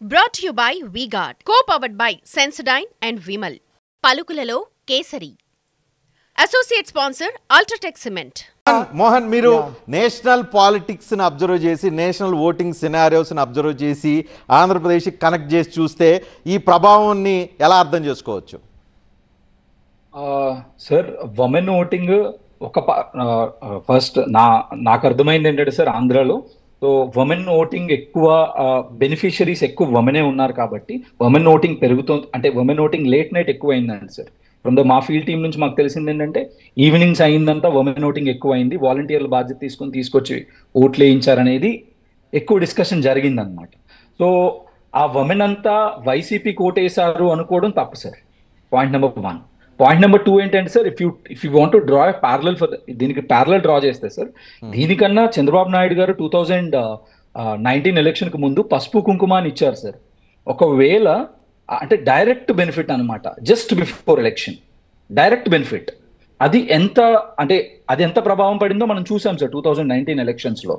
Brought to you by V-Guard, co-powered by Sensodyne and Vimal. పలుకులలో Kesari. Associate sponsor Ultratech Cement. Mohan, మీరు national politics ని observe చేసి, national voting scenarios ని observe చేసి, Andhra Pradesh connect చేసి చూస్తే ఈ ప్రభావాన్ని ఎలా అర్థం చేసుకోవచ్చు? సార్, ఉమెన్ ఓటింగ్ ఫస్ట్ నాకు అర్థమైంది ఏంటంటే సార్, ఆంధ్రాలో ఉమెన్ ఓటింగ్ ఎక్కువ బెనిఫిషరీస్ ఎక్కువ ఉమెనే ఉన్నారు కాబట్టి ఉమెన్ ఓటింగ్ పెరుగుతుంది. అంటే ఉమెన్ ఓటింగ్ లేట్ నైట్ ఎక్కువ అయిందండి సార్. మా ఫీల్డ్ టీం నుంచి మాకు తెలిసింది ఏంటంటే ఈవినింగ్స్ అయిందంతా ఉమెన్ ఓటింగ్ ఎక్కువ అయింది, వాలంటీర్ల బాధ్యత తీసుకొచ్చి ఓట్లు వేయించారనేది ఎక్కువ డిస్కషన్ జరిగిందనమాట. సో ఆ ఉమెన్ అంతా వైసీపీకి ఓటేశారు అనుకోవడం తప్పు sir. Point number 1. Point number 2 ఏంటంటే sir, if you want to draw parallel for దీనికి ప్యారలల్ డ్రా చేస్తే సార్, దీనికన్నా చంద్రబాబు నాయుడు గారు 2019 ఎలక్షన్కి ముందు పసుపు కుంకుమ అని ఇచ్చారు సార్. ఒకవేళ అంటే డైరెక్ట్ బెనిఫిట్ అనమాట, just before election direct benefit. అది ఎంత ప్రభావం పడిందో మనం చూసాం సార్ 2019 ఎలక్షన్స్లో.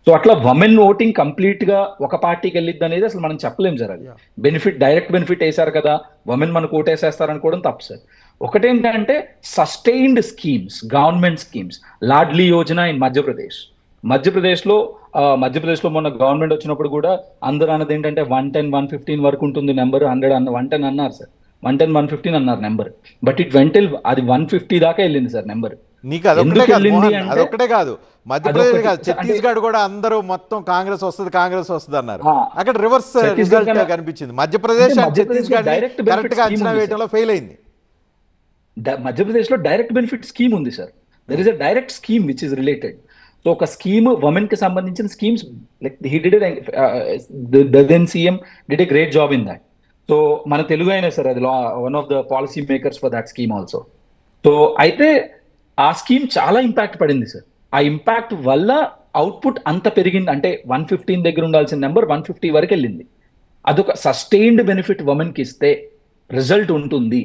సో అట్లా ఉమెన్ ఓటింగ్ కంప్లీట్ గా ఒక పార్టీకి వెళ్ళిద్ది అనేది అసలు మనం చెప్పలేం సార్. అది బెనిఫిట్, డైరెక్ట్ బెనిఫిట్ వేశారు కదా, ఉమెన్ మనకు ఓటేసేస్తారు అనుకోవడం తప్పు సార్. ఒకటేంటంటే sustained schemes, government schemes, loudly Yojana in మధ్యప్రదేశ్లో మొన్న గవర్నమెంట్ వచ్చినప్పుడు కూడా అందరూ అన్నది ఏంటంటే 110, 115 వరకు ఉంటుంది నెంబర్. 110 అన్నారు సార్, 110, 115 అన్నారు నెంబర్. బట్ ఇట్ వెంటల్ అది 150 దాకా వెళ్ళింది సార్ నెంబర్. అదొక్కటే కాదు, మధ్యప్రదేశ్ కాదు, ఛత్తీస్గఢ్ కూడా అందరూ మొత్తం కాంగ్రెస్ వస్తుంది అన్నారు. అక్కడ రివర్స్ రిజల్ట్ కనిపించింది. మధ్యప్రదేశ్ ఛత్తీస్గఢ్ కరెక్ట్ గా అంచనా వేయడంలో ఫెయిల్ అయింది. మధ్యప్రదేశ్ లో డైరెక్ట్ బెనిఫిట్ స్కీమ్ ఉంది sir. There is a direct scheme which is related. So ఒక స్కీమ్ ఉమెన్ కి సంబంధించిన schemes, like he did then CM did a great job in that. So మన తెలుగు అయినా సార్, అది one of the policy makers for that scheme also. So అయితే ఆ scheme చాలా impact పడింది సార్. ఆ ఇంపాక్ట్ వల్ల అవుట్పుట్ అంత పెరిగింది. అంటే 115 దగ్గర ఉండాల్సిన నెంబర్ 150 వరకు వెళ్ళింది. అదొక సస్టైన్డ్ బెనిఫిట్ ఉమెన్ కి ఇస్తే రిజల్ట్ ఉంటుంది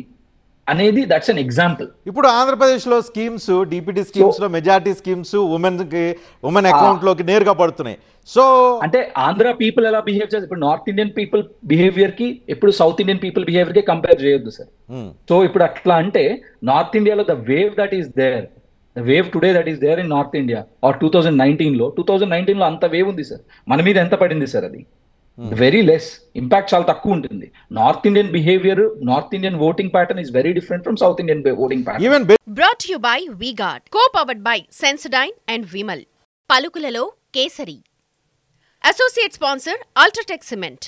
అనేది, దట్స్ అన్ ఎగ్జాంపుల్. ఇప్పుడు ఆంధ్రప్రదేశ్ లో స్కీమ్స్, డిపిటి స్కీమ్స్ లో మెజారిటీ స్కీమ్స్ ఉమెన్ అకౌంట్ లోకి నేరుగా పడుతున్నాయి. సో అంటే ఆంధ్ర పీపుల్ ఎలా బిహేవ్ చేస్తారు, ఇప్పుడు నార్త్ ఇండియన్ పీపుల్ బిహేవియర్ కి ఎప్పుడు సౌత్ ఇండియన్ పీపుల్ బిహేవియర్ కి కంపేర్ చేయొద్దు సార్. సో ఇప్పుడు అట్లా అంటే నార్త్ ఇండియాలో the wave that is there, the wave today that is there in north India are 2019 లో అంత వేవ్ ఉంది సార్. మన మీద ఎంత పడింది సార్? అది వెరీ లెస్, ఇంపాక్ట్ చాలా తక్కువ ఉంటుంది. North Indian behaviour, north Indian voting pattern is very different from south Indian voting pattern. Brought to you by V-Guard, co-powered by Sensodyne and Vimal. పలుకులలో Kesari. Associate sponsor Ultratech Cement.